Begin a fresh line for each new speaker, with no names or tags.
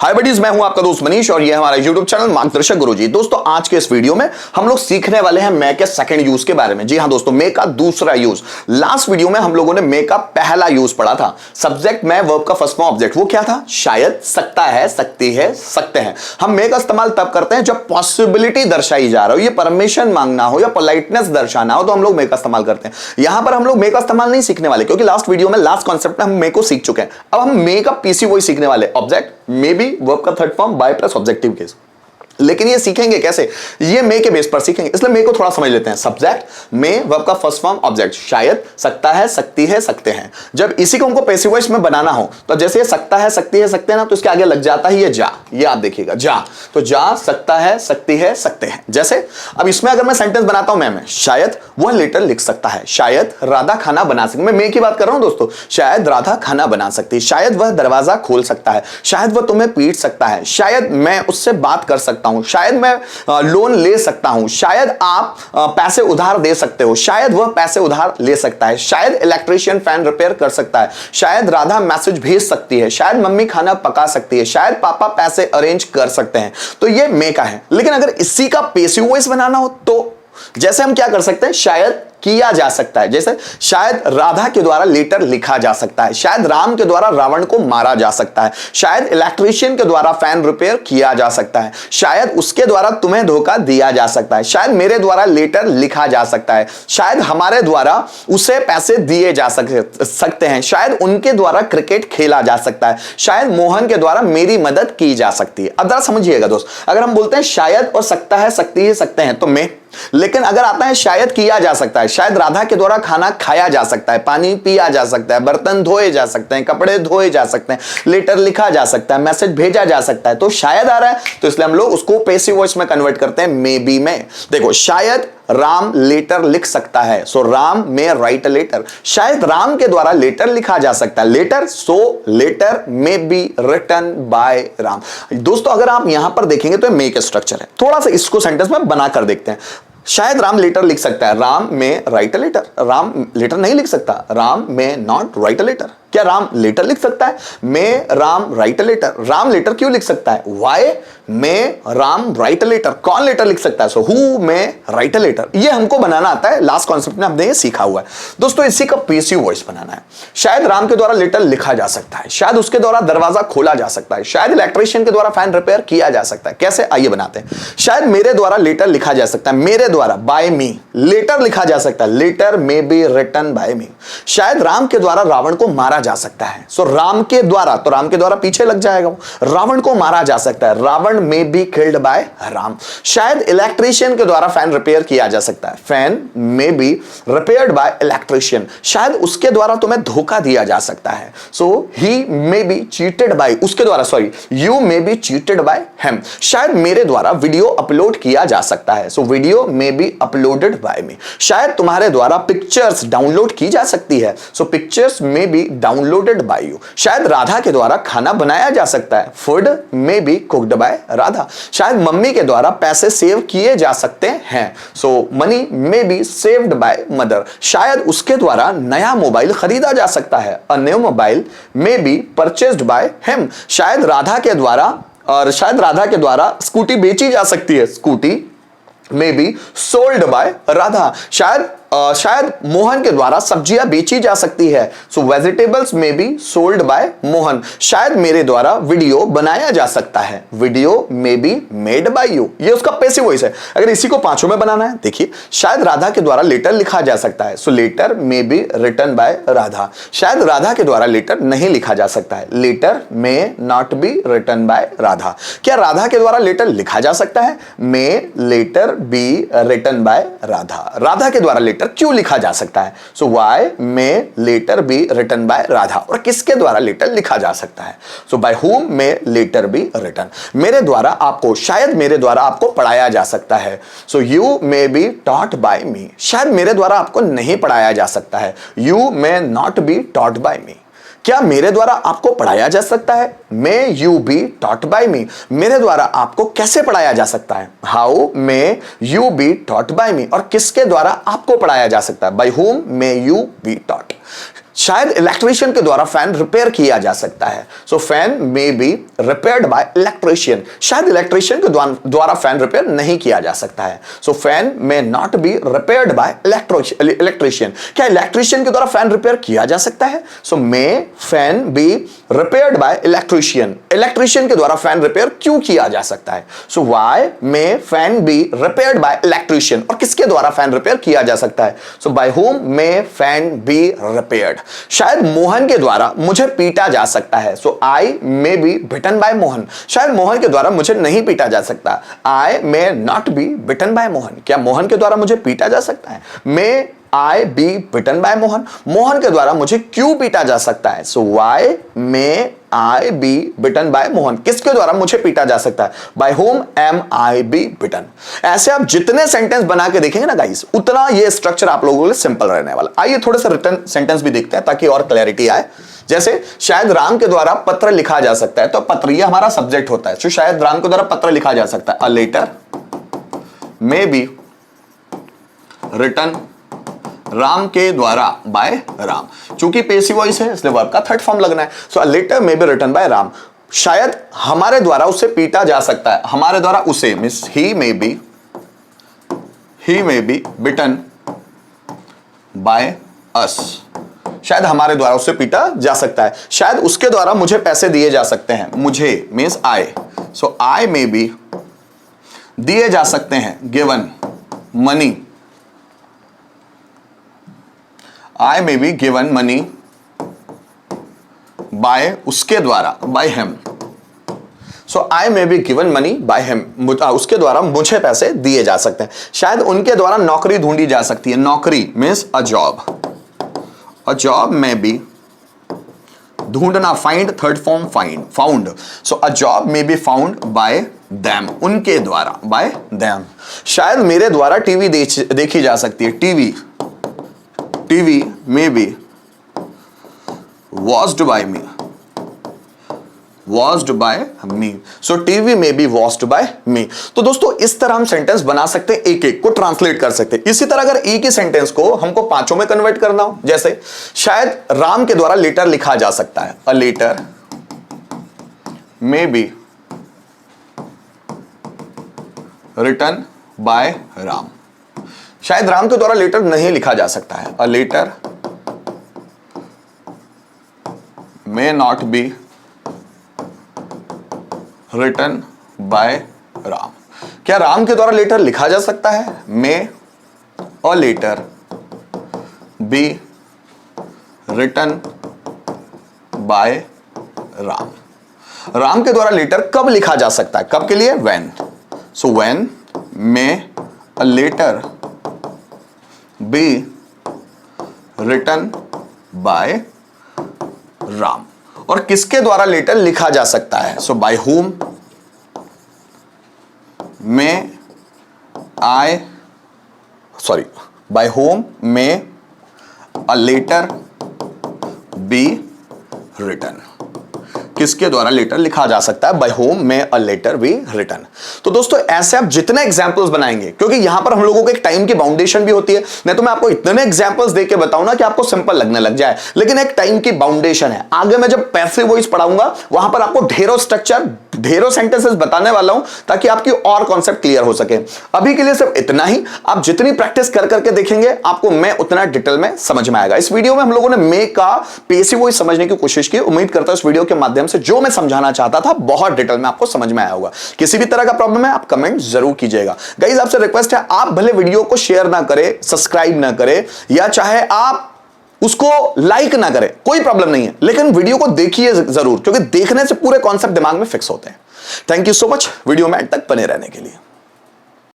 हाय buddies, मैं हूं आपका दोस्त मनीष और ये है हमारा YouTube चैनल मार्गदर्शक गुरुजी। दोस्तों आज के इस वीडियो में हम लोग सीखने वाले हैं मे के सेकंड यूज के बारे में। जी हां दोस्तों, मे का दूसरा यूज। लास्ट वीडियो में हम लोगों ने मे का पहला यूज पढ़ा था, सब्जेक्ट में वर्ब का फर्स्ट फॉर्म ऑब्जेक्ट। वो क्या था? शायद, सकता है, सकती है, सकते हैं। हम मे का इस्तेमाल तब करते हैं जब पॉसिबिलिटी दर्शाई जा रहा हो, ये परमिशन मांगना हो या पोलाइटनेस दर्शाना हो, तो हम लोग मे का इस्तेमाल करते हैं। यहां पर हम लोग मे का इस्तेमाल नहीं सीखने वाले, क्योंकि लास्ट वीडियो में लास्ट कॉन्सेप्ट में हम मे को सीख चुके हैं। अब हम मे का पीसी वही सीखने वाले, ऑब्जेक्ट मे बी वर्ब का third form by plus objective case. लेकिन ये सीखेंगे कैसे? ये मे के बेस पर सीखेंगे, इसलिए मे को थोड़ा समझ लेते हैं। सब्जेक्ट मे, वर्ब का फर्स्ट फॉर्म ऑब्जेक्ट, शायद, सकता है, सकती है, सकते हैं। जब इसी को हमको पैसिव वॉइस में बनाना हो तो जैसे ये सकता है, सकती है, सकते हैं ना, तो इसके आगे लग जाता है ये जा। ये आप देखिएगा जा, तो जा, सकता है, सकती है, सकते हैं। जैसे अब इसमें अगर मैं सेंटेंस बनाता हूं मैं शायद वह लेटर लिख सकता है, शायद राधा खाना बना सकती। मैं मे की बात कर रहा हूं दोस्तों। शायद राधा खाना बना सकती है, शायद वह दरवाजा खोल सकता है, शायद वह तुम्हें पीट सकता है, शायद मैं उससे बात कर सकता हूं, शायद मैं लोन ले सकता हूं, शायद आप पैसे उधार दे सकते हो, शायद वह पैसे उधार ले सकता है, शायद इलेक्ट्रिशियन फैन रिपेयर कर सकता है, शायद राधा मैसेज भेज सकती है, शायद मम्मी खाना पका सकती है, शायद पापा पैसे अरेंज कर सकते हैं। तो ये मे का है। लेकिन अगर इसी का पैसिव वॉइस बनाना हो तो जैसे हम क्या कर सकते हैं, शायद किया जा सकता है। जैसे शायद राधा के द्वारा लेटर लिखा जा सकता है, शायद राम के द्वारा रावण को मारा जा सकता है, शायद इलेक्ट्रिशियन के द्वारा फैन रिपेयर किया जा सकता है, शायद उसके द्वारा तुम्हें धोखा दिया जा सकता है, शायद मेरे द्वारा लेटर लिखा जा सकता है, शायद हमारे द्वारा उसे पैसे दिए जा सकते हैं, शायद उनके द्वारा क्रिकेट खेला जा सकता है, शायद मोहन के द्वारा मेरी मदद की जा सकती है। अब जरा समझिएगा दोस्त, अगर हम बोलते हैं शायद और सकता है, सकती है, सकते हैं तो मे। लेकिन अगर आता है शायद किया जा सकता है, शायद राधा के द्वारा खाना खाया जा सकता है, पानी पिया जा सकता है, बर्तन धोए जा सकते हैं, कपड़े धोए जा सकते हैं, लेटर लिखा जा सकता है, मैसेज भेजा जा सकता है, तो शायद आ रहा है, तो इसलिए हम लोग उसको पैसिव वॉइस में कन्वर्ट करते हैं मे बी में। देखो, शायद राम लेटर लिख सकता है, सो राम में राइट लेटर। शायद राम के द्वारा लेटर लिखा जा सकता है, letter, so letter may be written by Ram. दोस्तों अगर आप यहां पर देखेंगे तो मे का स्ट्रक्चर है। थोड़ा सा इसको सेंटेंस में बनाकर देखते हैं। शायद राम लेटर लिख सकता है, राम में राइट लेटर। राम लेटर नहीं लिख सकता, राम में नॉट राइट लेटर। क्या राम लेटर लिख सकता है? May Ram write letter. Ram letter क्यों लिख सकता है? Why may Ram write letter. कौन लेटर लिख सकता है? So who may write letter. ये हमको बनाना आता है, लास्ट कॉन्सेप्ट में हमने ये सीखा हुआ है। दोस्तों इसी का पैसिव वॉइस बनाना है। शायद राम के द्वारा लेटर लिखा जा सकता है, शायद उसके द्वारा दरवाजा खोला जा सकता है, शायद इलेक्ट्रिशियन के द्वारा फैन रिपेयर किया जा सकता है। कैसे? आइए बनाते हैं। शायद मेरे द्वारा लेटर लिखा जा सकता है, मेरे द्वारा बाय मी। लेटर लिखा जा सकता है, letter may be written by me. शायद राम के द्वारा रावण को मारा जा सकता है, सो राम के द्वारा, तो राम के द्वारा पीछे लग जाएगा, रावण को मारा जा सकता है, Ravan may be killed by Ram. शायद इलेक्ट्रिशियन के द्वारा फैन रिपेयर किया जा सकता है, fan may be repaired by electrician. शायद उसके द्वारा तुम्हें धोखा दिया जा सकता है, so he may be cheated by, उसके द्वारा, sorry, you may be cheated by him. शायद मेरे द्वारा वीडियो अपलोड किया जा सकता है, so video may be uploaded by me. शायद तुम्हारे द्वारा पिक्चर्स डाउनलोड की जा सकती है, so pictures may be downloaded by you. शायद राधा के द्वारा खाना बनाया जा सकता है, food may be cooked bye Radha. शायद मम्मी के द्वारा पैसे सेव किए जा सकते हैं, so money may be saved by mother. शायद उसके द्वारा नया मोबाइल खरीदा जा सकता है, a new mobile may be purchased by him. शायद राधा के द्वारा स्कूटी बेची जा सकती है, scooty may be sold by Radha. शायद मोहन के द्वारा सब्जियां बेची जा सकती है, so vegetables may be sold by Mohan. शायद मेरे द्वारा वीडियो बनाया जा सकता है, video may be made by you. ये उसका पैसिव वॉइस है। अगर इसी को पांचों में बनाना है, देखिए, शायद राधा के द्वारा लेटर लिखा जा सकता है, so letter may be written by Radha. शायद राधा के द्वारा लेटर नहीं लिखा जा सकता है, letter may not be written by Radha. क्या राधा के द्वारा लेटर लिखा जा सकता है? May letter be written by Radha. Radha के द्वारा लेटर क्यों लिखा जा सकता है? So why may letter be written by Radha. और किसके द्वारा लेटर लिखा जा सकता है? सो bye whom may letter be written. मेरे द्वारा आपको, शायद मेरे द्वारा आपको पढ़ाया जा सकता है, so you may be taught by me. शायद मेरे द्वारा आपको नहीं पढ़ाया जा सकता है, you may not be taught by me. क्या मेरे द्वारा आपको पढ़ाया जा सकता है? May you be taught by me. मेरे द्वारा आपको कैसे पढ़ाया जा सकता है? How may you be taught by me. और किसके द्वारा आपको पढ़ाया जा सकता है? By whom may you be taught. शायद इलेक्ट्रिशियन के द्वारा फैन रिपेयर किया जा सकता है। So fan may be repaired by electrician. शायद इलेक्ट्रिशियन के द्वारा फैन रिपेयर नहीं किया जा सकता है। So fan may not be repaired by electrician. क्या इलेक्ट्रिशियन के द्वारा फैन रिपेयर किया जा सकता है? So may fan be repaired by electrician. Electrician के द्वारा फैन रिपेयर क्यों किया जा सकता है? So why may fan be repaired by electrician. और किसके द्वारा फैन रिपेयर किया जा सकता है? सो bye whom may fan be repaired. शायद मोहन के द्वारा मुझे पीटा जा सकता है। So I may be bitten by Mohan. शायद मोहन के द्वारा मुझे नहीं पीटा जा सकता। I may not be bitten by Mohan. क्या मोहन के द्वारा मुझे पीटा जा सकता है? May I be bitten by Mohan. Mohan के द्वारा मुझे क्यों पीटा जा सकता है? So why may I be bitten by Mohan. किसके द्वारा मुझे पीटा जा सकता है? By whom am I be बिटन। ऐसे आप जितने सेंटेंस बना के देखेंगे ना गाइस, उतना ये स्ट्रक्चर आप लोगों के लिए सिंपल रहने वाला। आइए थोड़े से रिटर्न सेंटेंस भी देखते हैं ताकि और क्लैरिटी आए। जैसे शायद राम के द्वारा पत्र लिखा जा सकता है, तो पत्र ये हमारा सब्जेक्ट होता है। तो शायद राम के द्वारा पत्र लिखा जा सकता है। A letter may be written Ram के द्वारा बाय राम। चूंकि पेसिव वॉइस है इसलिए वर्ब का थर्ड फॉर्म लगना है। So a letter may be written by Ram. शायद हमारे द्वारा उसे पीटा जा सकता है। हमारे द्वारा उसे means he may be bitten by us. शायद हमारे द्वारा उसे पीटा जा सकता है। शायद उसके द्वारा मुझे पैसे दिए जा सकते हैं। मुझे means I. So I may B दिए जा सकते हैं। Given money. I may be given money by उसके द्वारा by him. So I may be given money by him. उसके द्वारा मुझे पैसे दिए जा सकते हैं। शायद उनके द्वारा नौकरी ढूंढी जा सकती है। नौकरी means a job. A job may be ढूंढना find third form found. So a job may be found by them. उनके द्वारा by them. शायद मेरे द्वारा टीवी देखी जा सकती है। TV may be watched by me. So TV may be watched by me. तो दोस्तों इस तरह हम सेंटेंस बना सकते हैं, एक एक को ट्रांसलेट कर सकते हैं। इसी तरह अगर एक ही सेंटेंस को हमको पांचों में कन्वर्ट करना हो, जैसे शायद राम के द्वारा लेटर लिखा जा सकता है। A letter may be written by Ram. शायद राम के द्वारा लेटर नहीं लिखा जा सकता है। A letter may not be written by Ram. क्या राम के द्वारा लेटर लिखा जा सकता है? May a letter be written by Ram. Ram के द्वारा लेटर कब लिखा जा सकता है? कब के लिए? When. So when may a letter be written by Ram. और किसके द्वारा लेटर लिखा जा सकता है? सो bye whom may by whom may a letter be written. किसके द्वारा लेटर लिखा जा सकता है? By whom may a letter be written. तो दोस्तों ऐसे आप जितने एग्जांपल्स बनाएंगे, क्योंकि यहां पर हम लोगों को एक टाइम की बाउंडेशन भी होती है, नहीं तो मैं आपको इतने एग्जांपल्स देके बताऊं ना कि आपको सिंपल लगने लग जाए, लेकिन एक टाइम की बाउंडेशन है। आगे मैं जब पैसिव वॉइस पढ़ाऊंगा वहां पर आपको ढेरों स्ट्रक्चर, ढेरों सेंटेंसेस बताने वाला हूं ताकि आपकी और कॉन्सेप्ट क्लियर हो सके। अभी के लिए सिर्फ इतना ही। आप जितनी प्रैक्टिस कर करके देखेंगे आपको मैं उतना डिटेल में समझ में आएगा। इस वीडियो में हम लोगों ने मे का पेसिव वॉइस समझने की कोशिश की। उम्मीद करता हूं इस वीडियो के माध्यम से जो मैं समझाना चाहता था बहुत डिटेल में आपको समझ में आया होगा। किसी भी तरह का प्रॉब्लम है आप कमेंट जरूर कीजिएगा। गाइस आपसे रिक्वेस्ट है, आप भले वीडियो को शेयर ना करें, सब्सक्राइब ना करें, या चाहे आप उसको लाइक ना करें, कोई प्रॉब्लम नहीं है, लेकिन वीडियो को देखिए जरूर, क्योंकि देखने से पूरे कॉन्सेप्ट दिमाग में फिक्स होते हैं। Thank you so much video में एंड तक बने रहने के लिए।